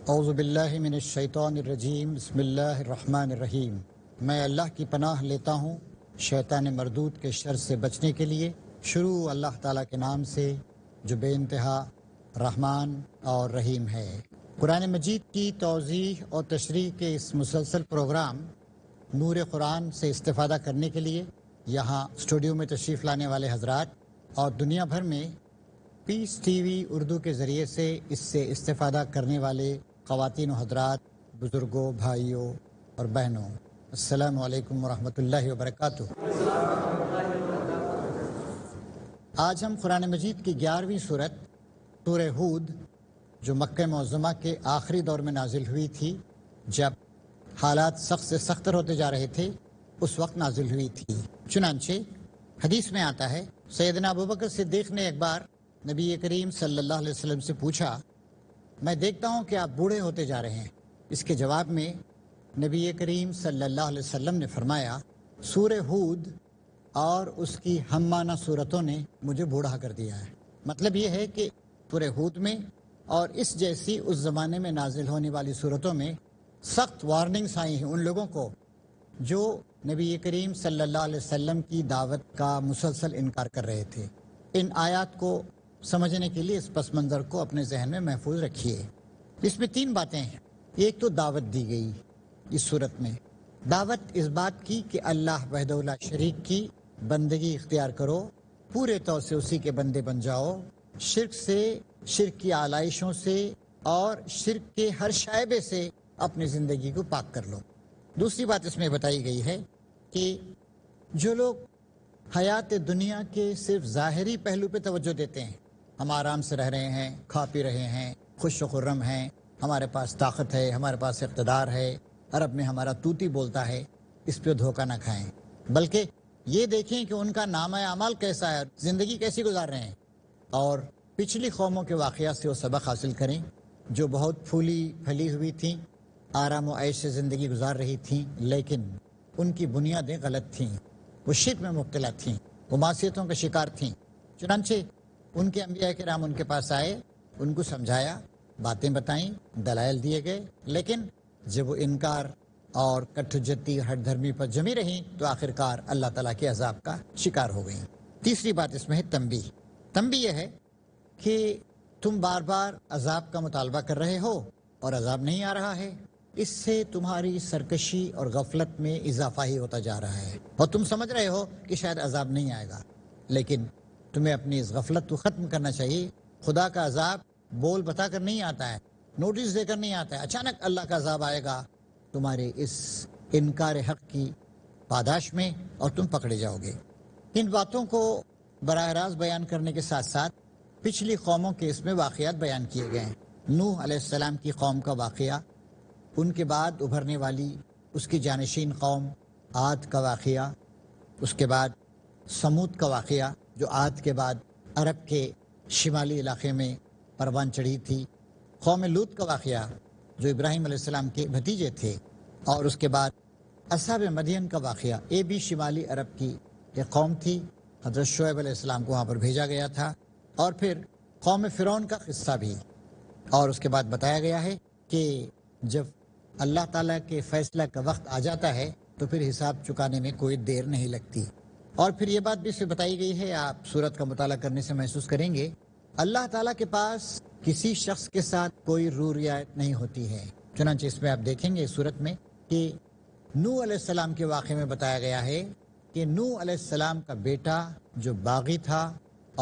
اعوذ باللہ من الشیطان الرجیم، بسم اللہ الرحمن الرحیم۔ میں اللہ کی پناہ لیتا ہوں شیطان مردود کے شر سے بچنے کے لیے۔ شروع اللہ تعالیٰ کے نام سے جو بے انتہا رحمان اور رحیم ہے۔ قرآن مجید کی توضیح اور تشریح کے اس مسلسل پروگرام نور قرآن سے استفادہ کرنے کے لیے یہاں اسٹوڈیو میں تشریف لانے والے حضرات اور دنیا بھر میں پیس ٹی وی اردو کے ذریعے سے اس سے استفادہ کرنے والے خواتین و حضرات، بزرگوں، بھائیوں اور بہنوں، السلام علیکم ورحمۃ اللہ وبرکاتہ۔ آج ہم قرآن مجید کی 11ویں سورت سورہ ہود، جو مکہ معظمہ کے آخری دور میں نازل ہوئی تھی، جب حالات سخت سے سختر ہوتے جا رہے تھے، اس وقت نازل ہوئی تھی۔ چنانچہ حدیث میں آتا ہے، سیدنا ابوبکر صدیق نے ایک بار نبی کریم صلی اللہ علیہ وسلم سے پوچھا، میں دیکھتا ہوں کہ آپ بوڑھے ہوتے جا رہے ہیں۔ اس کے جواب میں نبی کریم صلی اللہ علیہ وسلم نے فرمایا، سورہ ہود اور اس کی ہم معنی صورتوں نے مجھے بوڑھا کر دیا ہے۔ مطلب یہ ہے کہ سورہ ہود میں اور اس جیسی اس زمانے میں نازل ہونے والی صورتوں میں سخت وارننگس آئی ہیں ان لوگوں کو جو نبی کریم صلی اللہ علیہ وسلم کی دعوت کا مسلسل انکار کر رہے تھے۔ ان آیات کو سمجھنے کے لیے اس پس منظر کو اپنے ذہن میں محفوظ رکھیے۔ اس میں 3 باتیں ہیں۔ ایک تو دعوت دی گئی اس صورت میں، دعوت اس بات کی کہ اللہ وحدہ لا شریک کی بندگی اختیار کرو، پورے طور سے اسی کے بندے بن جاؤ، شرک سے، شرک کی آلائشوں سے اور شرک کے ہر شائبے سے اپنی زندگی کو پاک کر لو۔ دوسری بات اس میں بتائی گئی ہے کہ جو لوگ حیات دنیا کے صرف ظاہری پہلو پہ توجہ دیتے ہیں، ہم آرام سے رہ رہے ہیں، کھا پی رہے ہیں، خوش و خرم ہیں، ہمارے پاس طاقت ہے، ہمارے پاس اقتدار ہے، عرب میں ہمارا توتی بولتا ہے، اس پہ دھوکہ نہ کھائیں، بلکہ یہ دیکھیں کہ ان کا نامہ اعمال کیسا ہے، زندگی کیسی گزار رہے ہیں، اور پچھلی قوموں کے واقعات سے وہ سبق حاصل کریں جو بہت پھولی پھلی ہوئی تھیں، آرام و عیش سے زندگی گزار رہی تھیں، لیکن ان کی بنیادیں غلط تھیں، وہ شرک میں مبتلا تھیں، وہ معصیتوں کا شکار تھیں۔ چنانچہ ان کے انبیاء کرام ان کے پاس آئے، ان کو سمجھایا، باتیں بتائیں، دلائل دیے گئے، لیکن جب وہ انکار اور کٹ حجتی ہٹ دھرمی پر جمی رہیں تو آخرکار اللہ تعالیٰ کے عذاب کا شکار ہو گئیں۔ تیسری بات اس میں ہے تنبیہ۔ تنبیہ یہ ہے کہ تم بار بار عذاب کا مطالبہ کر رہے ہو اور عذاب نہیں آ رہا ہے، اس سے تمہاری سرکشی اور غفلت میں اضافہ ہی ہوتا جا رہا ہے، اور تم سمجھ رہے ہو کہ شاید عذاب نہیں آئے گا، لیکن تمہیں اپنی اس غفلت کو ختم کرنا چاہیے۔ خدا کا عذاب بول بتا کر نہیں آتا ہے، نوٹس دے کر نہیں آتا ہے، اچانک اللہ کا عذاب آئے گا تمہارے اس انکار حق کی پاداش میں اور تم پکڑے جاؤ گے۔ ان باتوں کو براہ راست بیان کرنے کے ساتھ ساتھ پچھلی قوموں کے اس میں واقعات بیان کیے گئے ہیں۔ نوح علیہ السلام کی قوم کا واقعہ، ان کے بعد ابھرنے والی اس کی جانشین قوم عاد کا واقعہ، اس کے بعد سمود کا واقعہ جو عاد کے بعد عرب کے شمالی علاقے میں پروان چڑھی تھی، قوم لوط کا واقعہ جو ابراہیم علیہ السلام کے بھتیجے تھے، اور اس کے بعد اصحاب مدین کا واقعہ، یہ بھی شمالی عرب کی ایک قوم تھی، حضرت شعیب علیہ السلام کو وہاں پر بھیجا گیا تھا، اور پھر قوم فرعون کا قصہ بھی، اور اس کے بعد بتایا گیا ہے کہ جب اللہ تعالیٰ کے فیصلہ کا وقت آ جاتا ہے تو پھر حساب چکانے میں کوئی دیر نہیں لگتی۔ اور پھر یہ بات بھی اس سے بتائی گئی ہے، آپ سورت کا مطالعہ کرنے سے محسوس کریں گے، اللہ تعالیٰ کے پاس کسی شخص کے ساتھ کوئی رو رعایت نہیں ہوتی ہے۔ چنانچہ اس میں آپ دیکھیں گے سورت میں کہ نوح علیہ السلام کے واقعے میں بتایا گیا ہے کہ نوح علیہ السلام کا بیٹا جو باغی تھا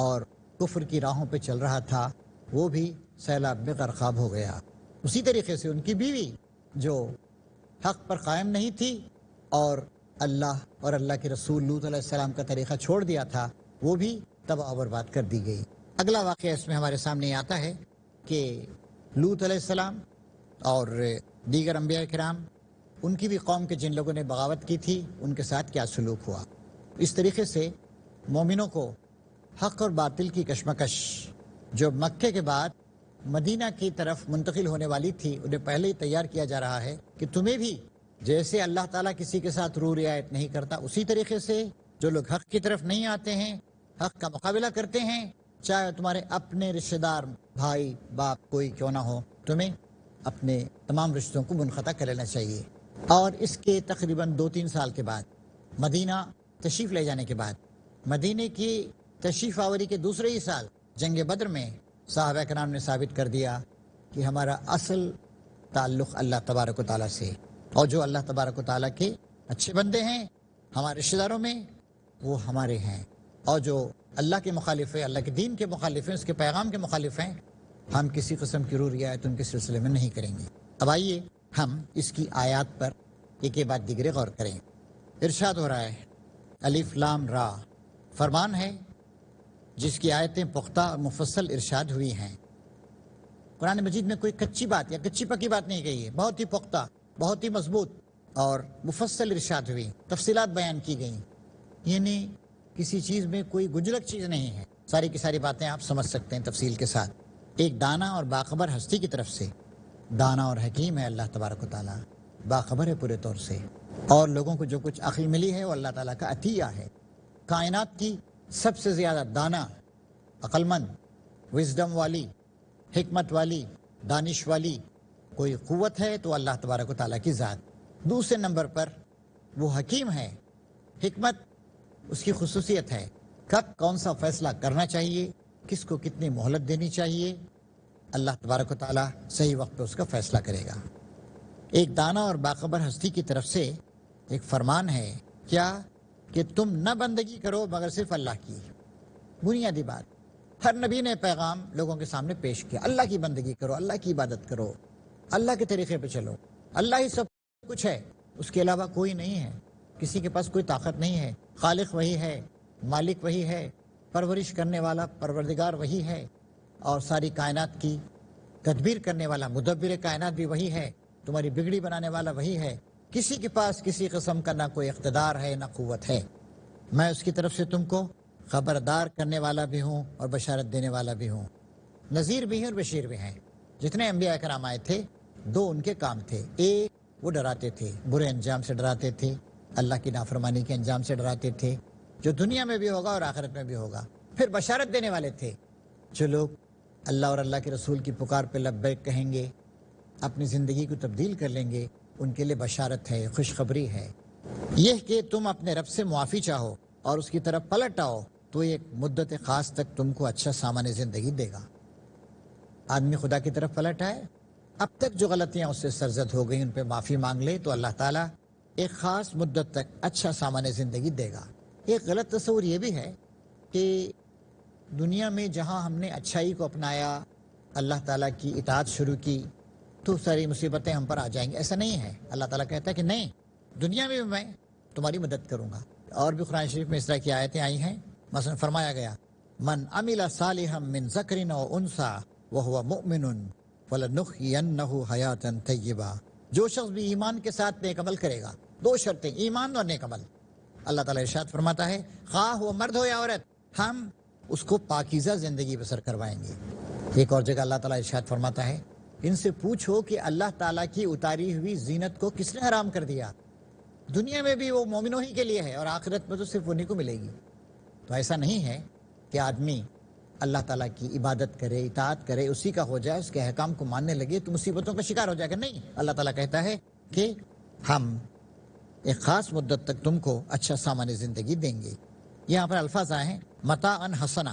اور کفر کی راہوں پہ چل رہا تھا، وہ بھی سیلاب میں غرقاب ہو گیا۔ اسی طریقے سے ان کی بیوی جو حق پر قائم نہیں تھی اور اللہ اور اللہ کے رسول لوط علیہ السلام کا طریقہ چھوڑ دیا تھا، وہ بھی تباہ و برباد کر دی گئی۔ اگلا واقعہ اس میں ہمارے سامنے آتا ہے کہ لوط علیہ السلام اور دیگر انبیاء کرام، ان کی بھی قوم کے جن لوگوں نے بغاوت کی تھی، ان کے ساتھ کیا سلوک ہوا۔ اس طریقے سے مومنوں کو حق اور باطل کی کشمکش جو مکے کے بعد مدینہ کی طرف منتقل ہونے والی تھی، انہیں پہلے ہی تیار کیا جا رہا ہے کہ تمہیں بھی جیسے اللہ تعالیٰ کسی کے ساتھ رو رعایت نہیں کرتا، اسی طریقے سے جو لوگ حق کی طرف نہیں آتے ہیں، حق کا مقابلہ کرتے ہیں، چاہے تمہارے اپنے رشتہ دار، بھائی، باپ، کوئی کیوں نہ ہو، تمہیں اپنے تمام رشتوں کو منقطع کر لینا چاہیے۔ اور اس کے تقریباً 2-3 سال کے بعد مدینہ تشریف لے جانے کے بعد مدینے کی تشریف آوری کے دوسرے ہی سال جنگ بدر میں صحابہ کرام نے ثابت کر دیا کہ ہمارا اصل تعلق اللہ تبارک و تعالیٰ سے، اور جو اللہ تبارک و تعالیٰ کے اچھے بندے ہیں ہمارے رشتہ داروں میں وہ ہمارے ہیں، اور جو اللہ کے مخالف ہیں، اللہ کے دین کے مخالف ہیں، اس کے پیغام کے مخالف ہیں، ہم کسی قسم کی روح رعایت ان کے سلسلے میں نہیں کریں گے۔ اب آئیے ہم اس کی آیات پر ایک کے بعد دیگرے غور کریں۔ ارشاد ہو رہا ہے الف لام را، فرمان ہے جس کی آیتیں پختہ اور مفصل ارشاد ہوئی ہیں۔ قرآن مجید میں کوئی کچی بات یا کچی پکی بات نہیں کہی ہے، بہت ہی پختہ، بہت ہی مضبوط اور مفصل ارشاد ہوئی، تفصیلات بیان کی گئیں، یعنی کسی چیز میں کوئی گنجلک چیز نہیں ہے، ساری کی ساری باتیں آپ سمجھ سکتے ہیں تفصیل کے ساتھ۔ ایک دانا اور باخبر ہستی کی طرف سے، دانا اور حکیم ہے اللہ تبارک و تعالیٰ، باخبر ہے پورے طور سے، اور لوگوں کو جو کچھ عقل ملی ہے وہ اللہ تعالیٰ کا عطیہ ہے۔ کائنات کی سب سے زیادہ دانا، عقل مند، وزڈم والی، حکمت والی، دانش والی کوئی قوت ہے تو اللہ تبارک و تعالیٰ کی ذات۔ دوسرے نمبر پر وہ حکیم ہے، حکمت اس کی خصوصیت ہے، کب کون سا فیصلہ کرنا چاہیے، کس کو کتنی مہلت دینی چاہیے، اللہ تبارک و تعالیٰ صحیح وقت پہ اس کا فیصلہ کرے گا۔ ایک دانا اور باخبر ہستی کی طرف سے ایک فرمان ہے، کیا کہ تم نہ بندگی کرو مگر صرف اللہ کی۔ بنیادی بات ہر نبی نے پیغام لوگوں کے سامنے پیش کیا، اللہ کی بندگی کرو، اللہ کی عبادت کرو، اللہ کے طریقے پہ چلو، اللہ ہی سب کچھ ہے، اس کے علاوہ کوئی نہیں ہے، کسی کے پاس کوئی طاقت نہیں ہے، خالق وہی ہے، مالک وہی ہے، پرورش کرنے والا پروردگار وہی ہے، اور ساری کائنات کی تدبیر کرنے والا مدبر کائنات بھی وہی ہے، تمہاری بگڑی بنانے والا وہی ہے، کسی کے پاس کسی قسم کا نہ کوئی اقتدار ہے نہ قوت ہے۔ میں اس کی طرف سے تم کو خبردار کرنے والا بھی ہوں اور بشارت دینے والا بھی ہوں، نذیر بھی ہیں اور بشیر بھی ہیں۔ جتنے انبیاء کرام آئے تھے دو ان کے کام تھے، ایک وہ ڈراتے تھے، برے انجام سے ڈراتے تھے، اللہ کی نافرمانی کے انجام سے ڈراتے تھے جو دنیا میں بھی ہوگا اور آخرت میں بھی ہوگا، پھر بشارت دینے والے تھے، جو لوگ اللہ اور اللہ کے رسول کی پکار پہ لبیک کہیں گے، اپنی زندگی کو تبدیل کر لیں گے، ان کے لیے بشارت ہے، خوشخبری ہے، یہ کہ تم اپنے رب سے معافی چاہو اور اس کی طرف پلٹ آؤ تو ایک مدت خاص تک تم کو اچھا سامان زندگی دے گا۔ آدمی خدا کی طرف پلٹ آئے، اب تک جو غلطیاں اس سے سرزد ہو گئیں ان پہ معافی مانگ لے تو اللہ تعالیٰ ایک خاص مدت تک اچھا سامان زندگی دے گا۔ ایک غلط تصور یہ بھی ہے کہ دنیا میں جہاں ہم نے اچھائی کو اپنایا، اللہ تعالیٰ کی اطاعت شروع کی تو ساری مصیبتیں ہم پر آ جائیں گی، ایسا نہیں ہے۔ اللہ تعالیٰ کہتا ہے کہ نہیں، دنیا میں بھی میں تمہاری مدد کروں گا۔ اور بھی قرآن شریف میں اس طرح کی آیتیں آئی ہیں، مثلا فرمایا گیا من عمل صالحا من ذکر او انثی وهو مؤمن فلنحینہ حیاتا طیبہ، جو شخص بھی ایمان کے ساتھ نیک عمل کرے گا، دو شرطیں، ایمان اور نیک عمل، اللہ تعالیٰ ارشاد فرماتا ہے خواہ وہ مرد ہو یا عورت، ہم اس کو پاکیزہ زندگی بسر کروائیں گے۔ ایک اور جگہ اللہ تعالیٰ ارشاد فرماتا ہے ان سے پوچھو کہ اللہ تعالیٰ کی اتاری ہوئی زینت کو کس نے حرام کر دیا، دنیا میں بھی وہ مومنوں ہی کے لیے ہے اور آخرت میں تو صرف انہیں کو ملے گی۔ تو ایسا نہیں ہے کہ آدمی اللہ تعالیٰ کی عبادت کرے، اطاعت کرے، اسی کا ہو جائے، اس کے احکام کو ماننے لگے تو مصیبتوں کا شکار ہو جائے گا، نہیں، اللہ تعالیٰ کہتا ہے کہ ہم ایک خاص مدت تک تم کو اچھا سامان زندگی دیں گے۔ یہاں پر الفاظ آئے ہیں متاع حسنہ،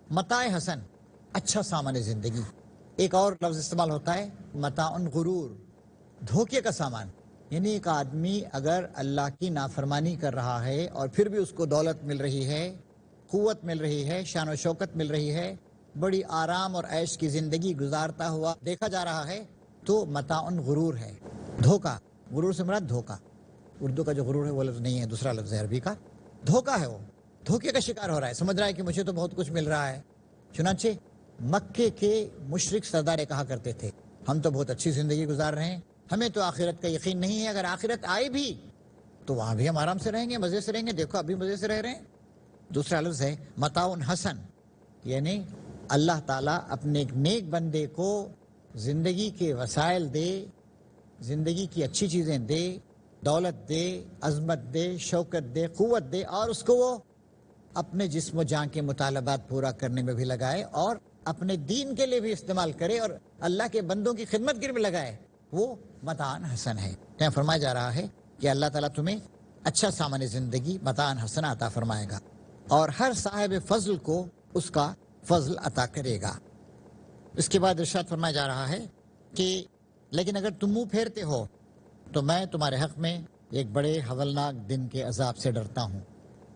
متاع حسن، اچھا سامان زندگی۔ ایک اور لفظ استعمال ہوتا ہے متاع غرور، دھوکے کا سامان، یعنی ایک آدمی اگر اللہ کی نافرمانی کر رہا ہے اور پھر بھی اس کو دولت مل رہی ہے، قوت مل رہی ہے، شان و شوکت مل رہی ہے، بڑی آرام اور عیش کی زندگی گزارتا ہوا دیکھا جا رہا ہے تو متاع غرور ہے، دھوکا، غرور سے مراد دھوکا، اردو کا جو غرور ہے وہ لفظ نہیں ہے، دوسرا لفظ ہے عربی کا، دھوکا ہے، وہ دھوکے کا شکار ہو رہا ہے، سمجھ رہا ہے کہ مجھے تو بہت کچھ مل رہا ہے۔ چنانچہ مکے کے مشرک سردار کہا کرتے تھے ہم تو بہت اچھی زندگی گزار رہے ہیں، ہمیں تو آخرت کا یقین نہیں ہے، اگر آخرت آئے بھی تو وہاں بھی ہم آرام سے رہیں گے، مزے سے رہیں گے، دیکھو ابھی مزے سے رہ رہے ہیں۔ دوسرا لفظ ہے متاع حسن، یعنی اللہ تعالیٰ اپنے ایک نیک بندے کو زندگی کے وسائل دے، زندگی کی اچھی چیزیں دے، دولت دے، عظمت دے، شوکت دے، قوت دے، اور اس کو وہ اپنے جسم و جان کے مطالبات پورا کرنے میں بھی لگائے اور اپنے دین کے لیے بھی استعمال کرے اور اللہ کے بندوں کی خدمت کے بھی لگائے، وہ متاع حسن ہے۔ یہاں فرمایا جا رہا ہے کہ اللہ تعالیٰ تمہیں اچھا سامان زندگی متاع حسن عطا فرمائے گا اور ہر صاحب فضل کو اس کا فضل عطا کرے گا۔ اس کے بعد ارشاد فرمایا جا رہا ہے کہ لیکن اگر تم منہ پھیرتے ہو تو میں تمہارے حق میں ایک بڑے ہولناک دن کے عذاب سے ڈرتا ہوں۔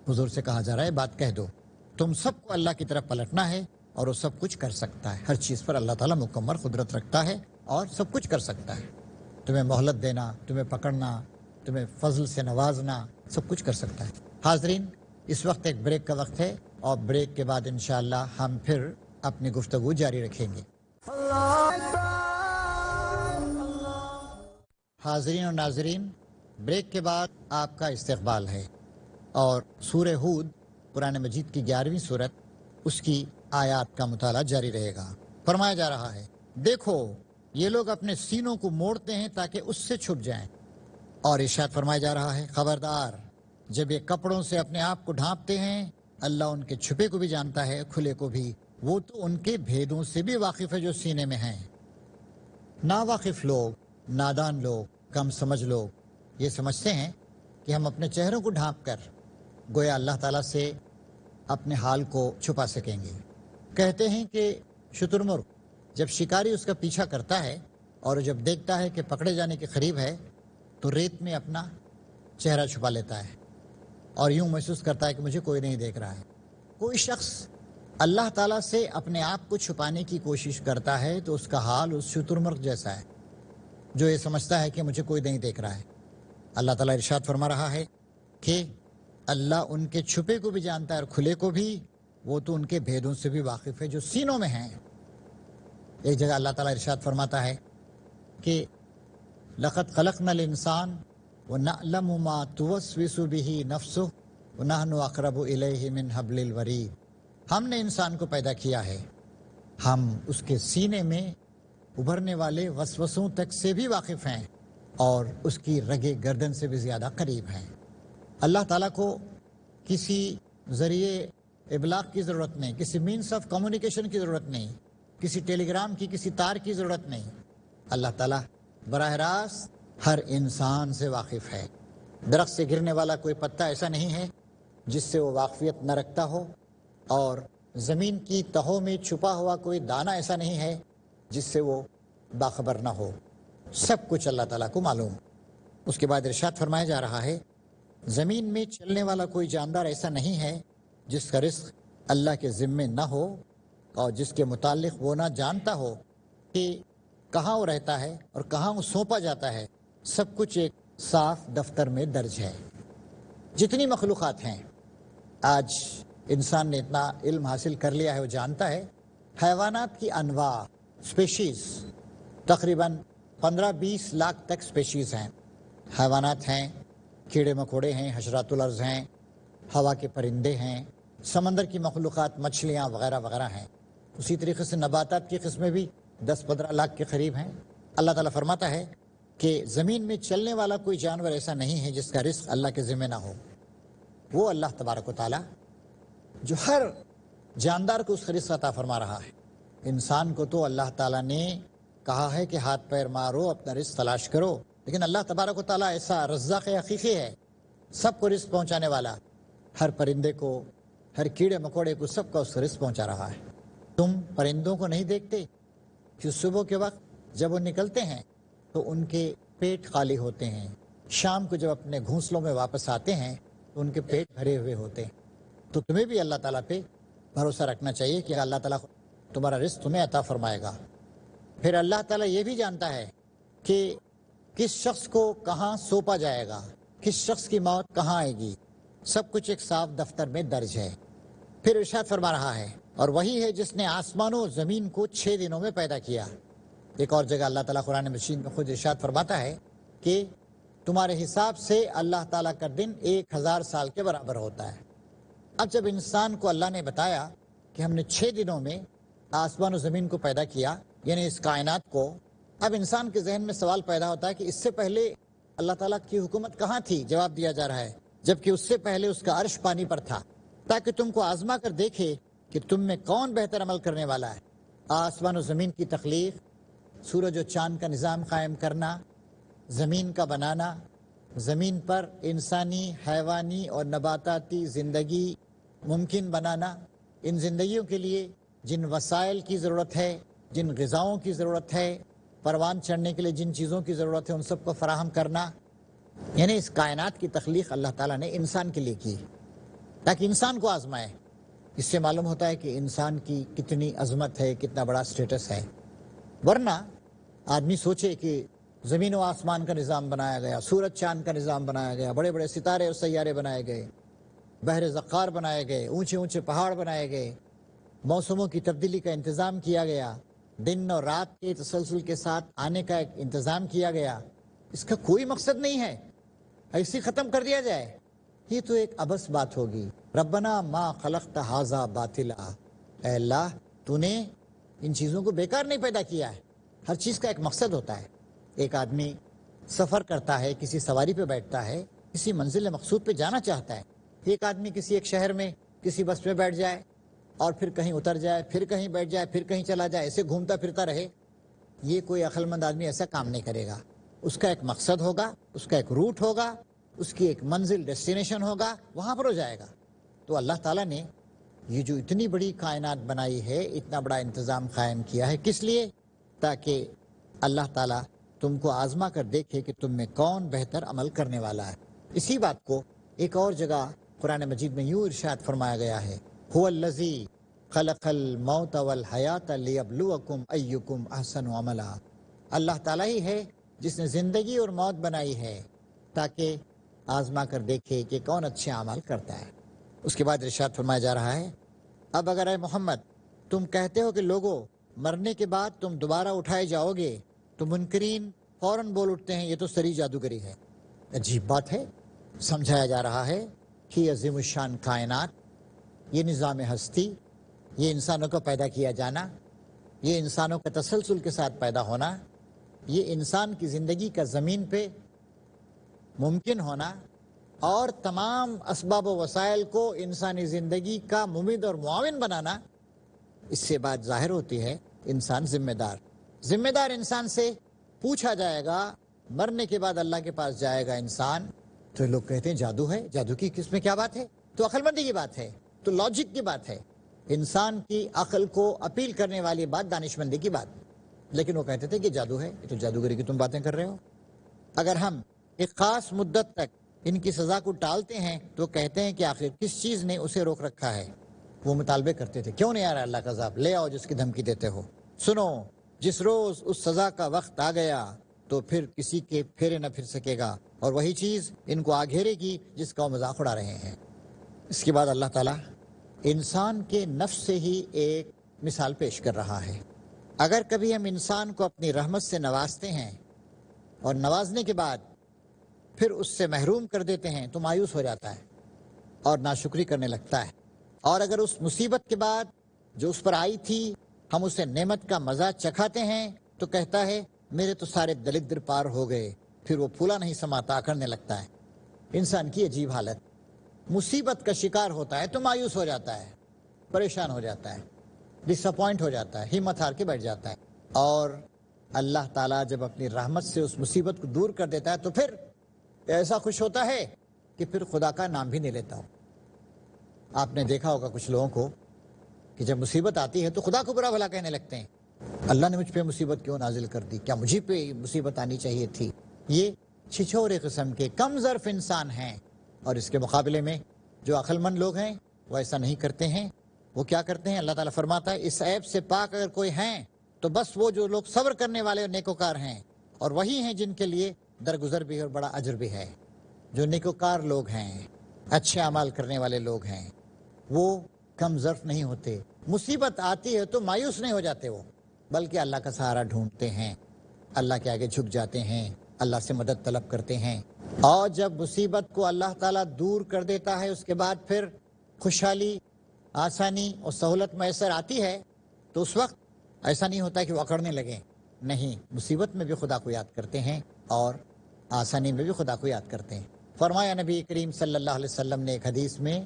حضور سے کہا جا رہا ہے بات کہہ دو، تم سب کو اللہ کی طرف پلٹنا ہے اور وہ سب کچھ کر سکتا ہے، ہر چیز پر اللہ تعالیٰ مکمل قدرت رکھتا ہے اور سب کچھ کر سکتا ہے۔ تمہیں مہلت دینا، تمہیں پکڑنا، تمہیں فضل سے نوازنا، سب کچھ کر سکتا ہے۔ حاضرین، اس وقت ایک بریک کا وقت ہے اور بریک کے بعد انشاءاللہ ہم پھر اپنی گفتگو جاری رکھیں گے۔ حاضرین اور ناظرین، بریک کے بعد آپ کا استقبال ہے اور سورہ ہود قرآن مجید کی 11ویں سورت، اس کی آیات کا مطالعہ جاری رہے گا۔ فرمایا جا رہا ہے دیکھو یہ لوگ اپنے سینوں کو موڑتے ہیں تاکہ اس سے چھپ جائیں، اور ارشاد فرمایا جا رہا ہے خبردار جب یہ کپڑوں سے اپنے آپ کو ڈھانپتے ہیں، اللہ ان کے چھپے کو بھی جانتا ہے کھلے کو بھی، وہ تو ان کے بھیدوں سے بھی واقف ہے جو سینے میں ہیں۔ ناواقف لوگ، نادان لوگ، کم سمجھ لوگ یہ سمجھتے ہیں کہ ہم اپنے چہروں کو ڈھانپ کر گویا اللہ تعالیٰ سے اپنے حال کو چھپا سکیں گے۔ کہتے ہیں کہ شتر مرغ جب شکاری اس کا پیچھا کرتا ہے اور جب دیکھتا ہے کہ پکڑے جانے کے قریب ہے تو ریت میں اپنا چہرہ چھپا لیتا ہے اور یوں محسوس کرتا ہے کہ مجھے کوئی نہیں دیکھ رہا ہے۔ کوئی شخص اللہ تعالیٰ سے اپنے آپ کو چھپانے کی کوشش کرتا ہے تو اس کا حال اس شتر مرغ جیسا ہے جو یہ سمجھتا ہے کہ مجھے کوئی نہیں دیکھ رہا ہے۔ اللہ تعالیٰ ارشاد فرما رہا ہے کہ اللہ ان کے چھپے کو بھی جانتا ہے اور کھلے کو بھی، وہ تو ان کے بھیدوں سے بھی واقف ہے جو سینوں میں ہیں۔ ایک جگہ اللہ تعالیٰ ارشاد فرماتا ہے کہ لقد خلقنا الانسان ونعلم ما توسوس به نفسه ونحن اقرب الیہ من حبل الورید۔ ہم نے انسان کو پیدا کیا ہے، ہم اس کے سینے میں ابھرنے والے وسوسوں تک سے بھی واقف ہیں اور اس کی رگے گردن سے بھی زیادہ قریب ہیں۔ اللہ تعالیٰ کو کسی ذریعے ابلاغ کی ضرورت نہیں، کسی مینس آف کمیونیکیشن کی ضرورت نہیں، کسی ٹیلی گرام کی کسی تار کی ضرورت نہیں۔ اللہ تعالیٰ براہ راست ہر انسان سے واقف ہے۔ درخت سے گرنے والا کوئی پتا ایسا نہیں ہے جس سے وہ واقفیت نہ رکھتا ہو، اور زمین کی تہوں میں چھپا ہوا کوئی دانہ ایسا نہیں ہے جس سے وہ باخبر نہ ہو۔ سب کچھ اللہ تعالیٰ کو معلوم۔ اس کے بعد ارشاد فرمایا جا رہا ہے زمین میں چلنے والا کوئی جاندار ایسا نہیں ہے جس کا رزق اللہ کے ذمے نہ ہو اور جس کے متعلق وہ نہ جانتا ہو کہ کہاں وہ رہتا ہے اور کہاں وہ سونپا جاتا ہے۔ سب کچھ ایک صاف دفتر میں درج ہے۔ جتنی مخلوقات ہیں، آج انسان نے اتنا علم حاصل کر لیا ہے، وہ جانتا ہے حیوانات کی انواع، اسپیشیز تقریباً 15-20 لاکھ تک اسپیشیز ہیں۔ حیوانات ہیں، کیڑے مکوڑے ہیں، حشرات الارض ہیں، ہوا کے پرندے ہیں، سمندر کی مخلوقات، مچھلیاں وغیرہ وغیرہ ہیں۔ اسی طریقے سے نباتات کی قسمیں بھی 10-15 لاکھ کے قریب ہیں۔ اللہ تعالیٰ فرماتا ہے کہ زمین میں چلنے والا کوئی جانور ایسا نہیں ہے جس کا رزق اللہ کے ذمہ نہ ہو۔ وہ اللہ تبارک و تعالیٰ جو ہر جاندار کو اس کا رزق عطا فرما رہا ہے۔ انسان کو تو اللہ تعالیٰ نے کہا ہے کہ ہاتھ پیر مارو، اپنا رزق تلاش کرو، لیکن اللہ تبارک و تعالیٰ ایسا رزاق حقیقی ہے، سب کو رزق پہنچانے والا، ہر پرندے کو، ہر کیڑے مکوڑے کو، سب کا اس کا رزق پہنچا رہا ہے۔ تم پرندوں کو نہیں دیکھتے کہ صبح کے وقت جب وہ نکلتے ہیں تو ان کے پیٹ خالی ہوتے ہیں، شام کو جب اپنے گھونسلوں میں واپس آتے ہیں تو ان کے پیٹ بھرے ہوئے ہوتے ہیں۔ تو تمہیں بھی اللہ تعالیٰ پہ بھروسہ رکھنا چاہیے کہ اللہ تعالیٰ تمہارا رزق تمہیں عطا فرمائے گا۔ پھر اللہ تعالیٰ یہ بھی جانتا ہے کہ کس شخص کو کہاں سونپا جائے گا، کس شخص کی موت کہاں آئے گی، سب کچھ ایک صاف دفتر میں درج ہے۔ پھر ارشاد فرما رہا ہے اور وہی ہے جس نے آسمان و زمین کو 6 دنوں میں پیدا کیا۔ ایک اور جگہ اللہ تعالیٰ قرآن مجید میں خود ارشاد فرماتا ہے کہ تمہارے حساب سے اللہ تعالیٰ کا دن 1000 سال کے برابر ہوتا ہے۔ اب جب انسان کو اللہ نے بتایا کہ ہم نے 6 دنوں میں آسمان و زمین کو پیدا کیا، یعنی اس کائنات کو، اب انسان کے ذہن میں سوال پیدا ہوتا ہے کہ اس سے پہلے اللہ تعالیٰ کی حکومت کہاں تھی؟ جواب دیا جا رہا ہے جبکہ اس سے پہلے اس کا عرش پانی پر تھا، تاکہ تم کو آزما کر دیکھے کہ تم میں کون بہتر عمل کرنے والا ہے۔ آسمان و زمین کی تخلیق، سورج و چاند کا نظام قائم کرنا، زمین کا بنانا، زمین پر انسانی، حیوانی اور نباتاتی زندگی ممکن بنانا، ان زندگیوں کے لیے جن وسائل کی ضرورت ہے، جن غذاؤں کی ضرورت ہے، پروان چڑھنے کے لیے جن چیزوں کی ضرورت ہے، ان سب کو فراہم کرنا، یعنی اس کائنات کی تخلیق اللہ تعالیٰ نے انسان کے لیے کی تاکہ انسان کو آزمائے۔ اس سے معلوم ہوتا ہے کہ انسان کی کتنی عظمت ہے، کتنا بڑا سٹیٹس ہے۔ ورنہ آدمی سوچے کہ زمین و آسمان کا نظام بنایا گیا، سورج چاند کا نظام بنایا گیا، بڑے بڑے ستارے اور سیارے بنائے گئے، بحر زخار بنائے گئے، اونچے اونچے پہاڑ بنائے گئے، موسموں کی تبدیلی کا انتظام کیا گیا، دن اور رات کے تسلسل کے ساتھ آنے کا ایک انتظام کیا گیا، اس کا کوئی مقصد نہیں ہے، ایسے ختم کر دیا جائے، یہ تو ایک عبث بات ہوگی۔ ربنا ما خلقت ھذا باطلا، اے اللہ تو نے ان چیزوں کو بیکار نہیں پیدا کیا ہے، ہر چیز کا ایک مقصد ہوتا ہے۔ ایک آدمی سفر کرتا ہے، کسی سواری پہ بیٹھتا ہے، کسی منزل مقصود پہ جانا چاہتا ہے۔ ایک آدمی کسی ایک شہر میں کسی بس میں بیٹھ جائے اور پھر کہیں اتر جائے، پھر کہیں بیٹھ جائے، پھر کہیں چلا جائے، ایسے گھومتا پھرتا رہے، یہ کوئی عقل مند آدمی ایسا کام نہیں کرے گا۔ اس کا ایک مقصد ہوگا، اس کا ایک روٹ ہوگا، اس کی ایک منزل، ڈیسٹینیشن ہوگا، وہاں پر ہو جائے گا۔ تو اللہ تعالیٰ نے یہ جو اتنی بڑی کائنات بنائی ہے، اتنا بڑا انتظام قائم کیا ہے، کس لیے؟ تاکہ اللہ تعالیٰ تم کو آزما کر دیکھے کہ تم میں کون بہتر عمل کرنے والا ہے۔ اسی بات کو ایک اور جگہ قرآن مجید میں یوں ارشاد فرمایا گیا ہے، هو الذی خلق الموت والحیات لیبلوکم ایکم احسن عملا۔ اللہ تعالیٰ ہی ہے جس نے زندگی اور موت بنائی ہے تاکہ آزما کر دیکھے کہ کون اچھے اعمال کرتا ہے۔ اس کے بعد ارشاد فرمایا جا رہا ہے، اب اگر اے محمد تم کہتے ہو کہ لوگوں مرنے کے بعد تم دوبارہ اٹھائے جاؤ گے، تو منکرین فوراً بول اٹھتے ہیں یہ تو سری جادوگری ہے۔ عجیب بات ہے، سمجھایا جا رہا ہے کہ عظیم الشان کائنات، یہ نظام ہستی، یہ انسانوں کو پیدا کیا جانا، یہ انسانوں کا تسلسل کے ساتھ پیدا ہونا، یہ انسان کی زندگی کا زمین پہ ممکن ہونا اور تمام اسباب و وسائل کو انسانی زندگی کا ممد اور معاون بنانا، اس سے بات ظاہر ہوتی ہے انسان ذمہ دار انسان سے پوچھا جائے گا، مرنے کے بعد اللہ کے پاس جائے گا انسان، تو لوگ کہتے ہیں جادو ہے، جادو کی کس میں کیا بات ہے؟ تو عقل مندی کی بات ہے، تو لاجک کی بات ہے، انسان کی عقل کو اپیل کرنے والی بات، دانش مندی کی بات۔ لیکن وہ کہتے تھے کہ جادو ہے، یہ تو جادوگری کی تم باتیں کر رہے ہو۔ اگر ہم ایک خاص مدت تک ان کی سزا کو ٹالتے ہیں تو کہتے ہیں کہ آخر کس چیز نے اسے روک رکھا ہے؟ وہ مطالبے کرتے تھے، کیوں نہیں آ رہا اللہ کا عذاب؟ لے آؤ جس کی دھمکی دیتے ہو۔ سنو، جس روز اس سزا کا وقت آ گیا تو پھر کسی کے پھیرے نہ پھر سکے گا، اور وہی چیز ان کو آ گھیرے گی جس کا وہ مذاق اڑا رہے ہیں۔ اس کے بعد اللہ تعالیٰ انسان کے نفس سے ہی ایک مثال پیش کر رہا ہے۔ اگر کبھی ہم انسان کو اپنی رحمت سے نوازتے ہیں اور نوازنے کے بعد پھر اس سے محروم کر دیتے ہیں تو مایوس ہو جاتا ہے اور ناشکری کرنے لگتا ہے، اور اگر اس مصیبت کے بعد جو اس پر آئی تھی ہم اسے نعمت کا مزہ چکھاتے ہیں تو کہتا ہے میرے تو سارے دلدر پار ہو گئے، پھر وہ پھولا نہیں سماتا کرنے لگتا ہے۔ انسان کی عجیب حالت، مصیبت کا شکار ہوتا ہے تو مایوس ہو جاتا ہے، پریشان ہو جاتا ہے، ڈس اپوائنٹ ہو جاتا ہے، ہمت ہار کے بیٹھ جاتا ہے، اور اللہ تعالیٰ جب اپنی رحمت سے اس مصیبت کو دور کر دیتا ہے تو پھر ایسا خوش ہوتا ہے کہ پھر خدا کا نام بھی نہیں لیتا ہوں۔ آپ نے دیکھا ہوگا کچھ لوگوں کو کہ جب مصیبت آتی ہے تو خدا کو برا بھلا کہنے لگتے ہیں، اللہ نے مجھ پہ مصیبت کیوں نازل کر دی، کیا مجھے پہ مصیبت آنی چاہیے تھی۔ یہ چھچھورے قسم کے کم ظرف انسان ہیں، اور اس کے مقابلے میں جو عقل مند لوگ ہیں وہ ایسا نہیں کرتے ہیں۔ وہ کیا کرتے ہیں؟ اللہ تعالیٰ فرماتا ہے اس عیب سے پاک اگر کوئی ہیں تو بس وہ جو لوگ صبر کرنے والے اور نیکوکار ہیں، اور وہی ہیں جن کے لیے درگزر بھی اور بڑا اجر بھی ہے۔ جو نیکوکار لوگ ہیں، اچھے اعمال کرنے والے لوگ ہیں، وہ کم ظرف نہیں ہوتے، مصیبت آتی ہے تو مایوس نہیں ہو جاتے وہ، بلکہ اللہ کا سہارا ڈھونڈتے ہیں، اللہ کے آگے جھک جاتے ہیں، اللہ سے مدد طلب کرتے ہیں۔ اور جب مصیبت کو اللہ تعالیٰ دور کر دیتا ہے اس کے بعد پھر خوشحالی، آسانی اور سہولت میسر آتی ہے تو اس وقت ایسا نہیں ہوتا کہ وہ اکڑنے لگیں، نہیں، مصیبت میں بھی خدا کو یاد کرتے ہیں اور آسانی میں بھی خدا کو یاد کرتے ہیں۔ فرمایا نبی کریم صلی اللہ علیہ وسلم نے ایک حدیث میں،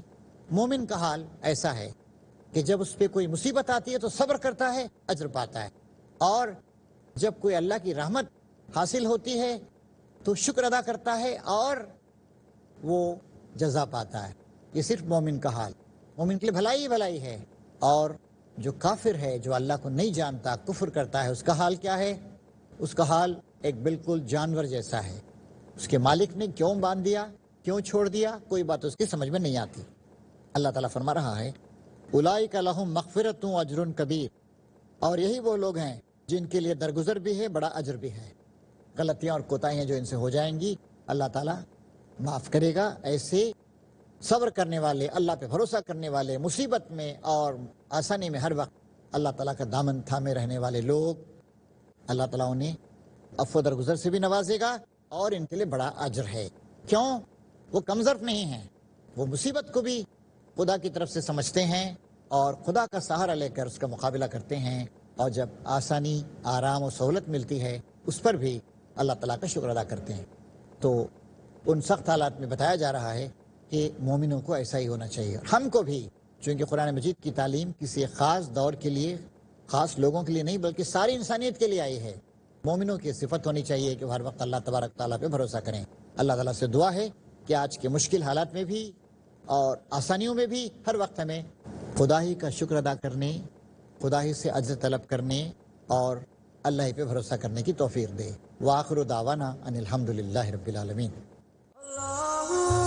مومن کا حال ایسا ہے کہ جب اس پہ کوئی مصیبت آتی ہے تو صبر کرتا ہے، اجر پاتا ہے، اور جب کوئی اللہ کی رحمت حاصل ہوتی ہے تو شکر ادا کرتا ہے اور وہ جزا پاتا ہے۔ یہ صرف مومن کا حال، مومن کے لیے بھلائی ہی بھلائی ہے۔ اور جو کافر ہے، جو اللہ کو نہیں جانتا، کفر کرتا ہے، اس کا حال کیا ہے؟ اس کا حال ایک بالکل جانور جیسا ہے۔ اس کے مالک نے کیوں باندھ دیا، کیوں چھوڑ دیا، کوئی بات اس کی سمجھ میں نہیں آتی۔ اللہ تعالیٰ فرما رہا ہے اولئک لہم مغفرۃ و اجر کبیر، اور یہی وہ لوگ ہیں جن کے لیے درگزر بھی ہے، بڑا اجر بھی ہے۔ غلطیاں اور کوتاہیاں جو ان سے ہو جائیں گی اللہ تعالیٰ معاف کرے گا۔ ایسے صبر کرنے والے، اللہ پہ بھروسہ کرنے والے، مصیبت میں اور آسانی میں ہر وقت اللہ تعالیٰ کا دامن تھامے رہنے والے لوگ، اللہ تعالیٰ انہیں عفو درگزر سے بھی نوازے گا اور ان کے لیے بڑا اجر ہے۔ کیوں؟ وہ کم ظرف نہیں ہیں، وہ مصیبت کو بھی خدا کی طرف سے سمجھتے ہیں اور خدا کا سہارا لے کر اس کا مقابلہ کرتے ہیں، اور جب آسانی، آرام و سہولت ملتی ہے اس پر بھی اللہ تعالیٰ کا شکر ادا کرتے ہیں۔ تو ان سخت حالات میں بتایا جا رہا ہے کہ مومنوں کو ایسا ہی ہونا چاہیے۔ ہم کو بھی، چونکہ قرآن مجید کی تعلیم کسی ایک خاص دور کے لیے، خاص لوگوں کے لیے نہیں بلکہ ساری انسانیت کے لیے آئی ہے، مومنوں کی صفت ہونی چاہیے کہ وہ ہر وقت اللہ تبارک تعالیٰ پہ بھروسہ کریں۔ اللہ تعالیٰ سے دعا ہے کہ آج کے مشکل حالات میں بھی اور آسانیوں میں بھی ہر وقت ہمیں خدا ہی کا شکر ادا کرنے، خدا ہی سے اجر طلب کرنے اور اللہ ہی پہ بھروسہ کرنے کی توفیق دے۔ وآخر دعوانا ان الحمد للہ رب العالمین۔